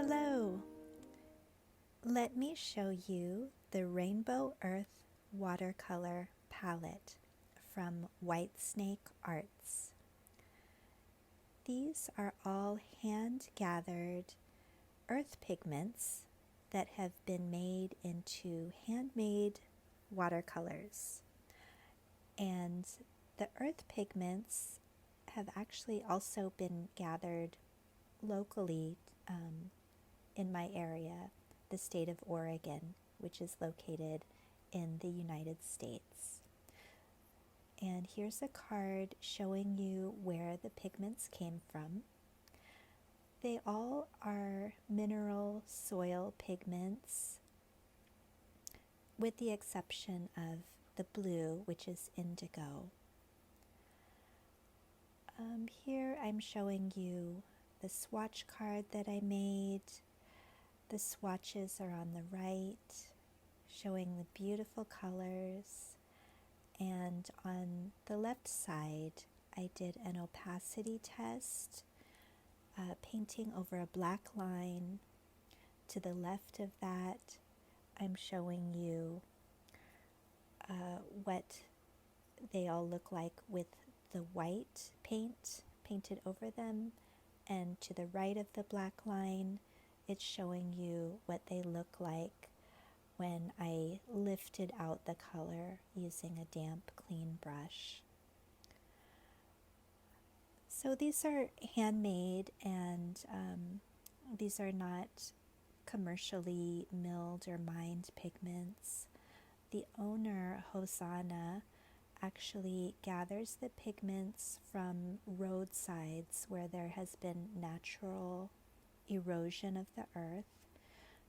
Hello! Let me show you the Rainbow Earth watercolor palette from Whitesnake Arts. These are all hand-gathered earth pigments that have been made into handmade watercolors. And the earth pigments have actually also been gathered locally in my area, the state of Oregon, which is located in the United States. And here's a card showing you where the pigments came from. They all are mineral soil pigments, with the exception of the blue, which is indigo. Here I'm showing you the swatch card that I made. The swatches are on the right, showing the beautiful colors. And on the left side, I did an opacity test, painting over a black line. To the left of that, I'm showing you what they all look like with the white paint painted over them. And to the right of the black line, it's showing you what they look like when I lifted out the color using a damp, clean brush. So these are handmade, and these are not commercially milled or mined pigments. The owner, Hosanna, actually gathers the pigments from roadsides where there has been natural erosion of the earth.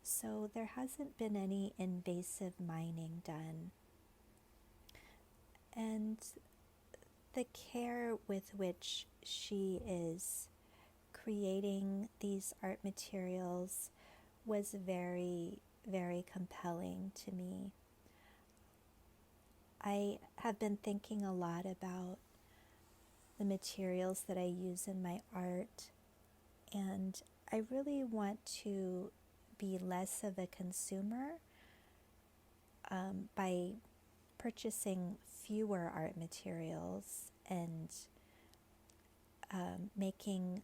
So there hasn't been any invasive mining done. And the care with which she is creating these art materials was very, very compelling to me. I have been thinking a lot about the materials that I use in my art, and I really want to be less of a consumer by purchasing fewer art materials and making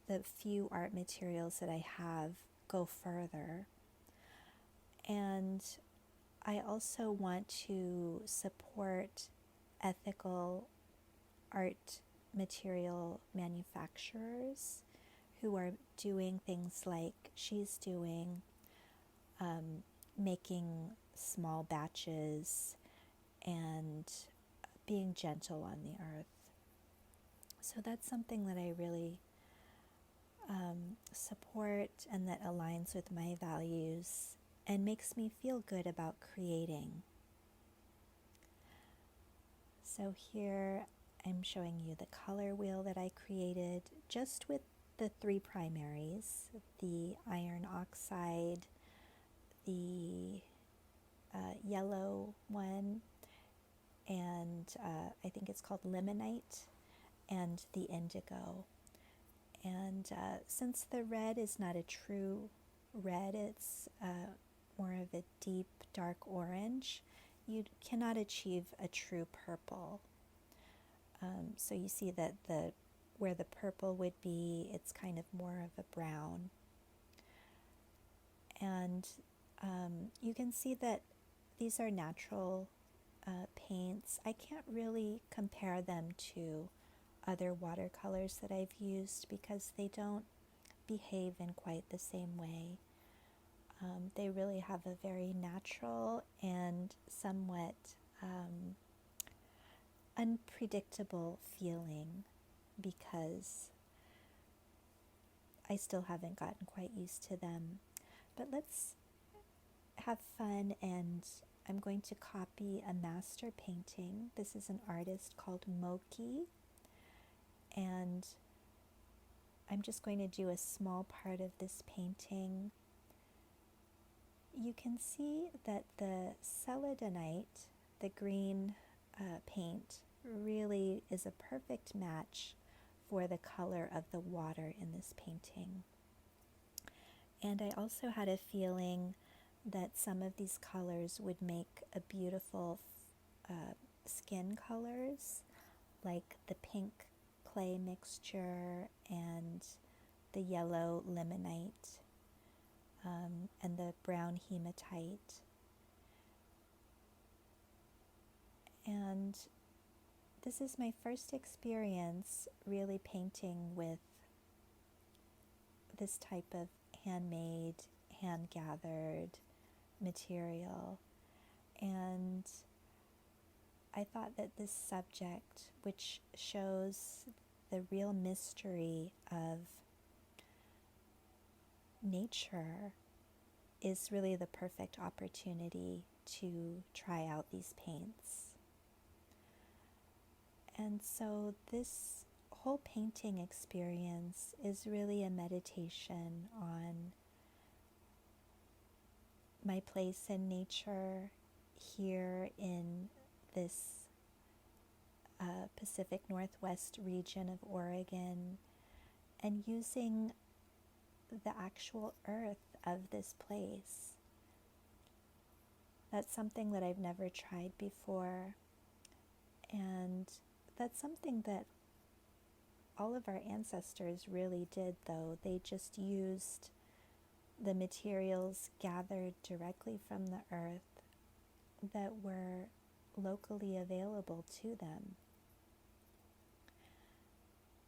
the few art materials that I have go further. And I also want to support ethical art material manufacturers who are doing things like she's doing, making small batches and being gentle on the earth. So that's something that I really support and that aligns with my values and makes me feel good about creating. So here I'm showing you the color wheel that I created just with the three primaries, the iron oxide, the yellow one, and I think it's called limonite, and the indigo. And since the red is not a true red, it's more of a deep dark orange, you cannot achieve a true purple. So you see that where the purple would be, it's kind of more of a brown. And you can see that these are natural paints. I can't really compare them to other watercolors that I've used because they don't behave in quite the same way. They really have a very natural and somewhat unpredictable feeling because I still haven't gotten quite used to them. But let's have fun, and I'm going to copy a master painting. This is an artist called Moki, and I'm just going to do a small part of this painting. You can see that the celadonite, the green paint, really is a perfect match for the color of the water in this painting. And I also had a feeling that some of these colors would make a beautiful skin colors, like the pink clay mixture and the yellow limonite and the brown hematite. And this is my first experience really painting with this type of handmade, hand-gathered material. And I thought that this subject, which shows the real mystery of nature, is really the perfect opportunity to try out these paints. And so this whole painting experience is really a meditation on my place in nature here in this Pacific Northwest region of Oregon, and using the actual earth of this place. That's something that I've never tried before, and that's something that all of our ancestors really did, though. They just used the materials gathered directly from the earth that were locally available to them.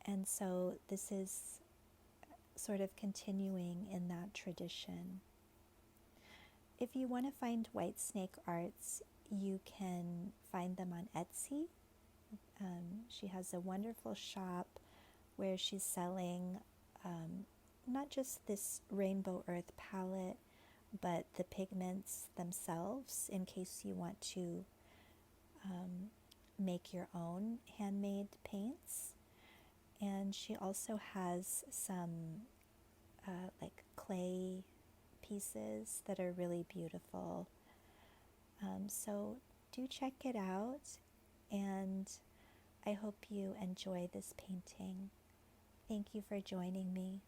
And so this is sort of continuing in that tradition. If you want to find Whitesnake Arts, you can find them on Etsy. She has a wonderful shop where she's selling not just this Rainbow Earth palette, but the pigments themselves in case you want to make your own handmade paints. And she also has some like clay pieces that are really beautiful. So do check it out, and I hope you enjoy this painting. Thank you for joining me.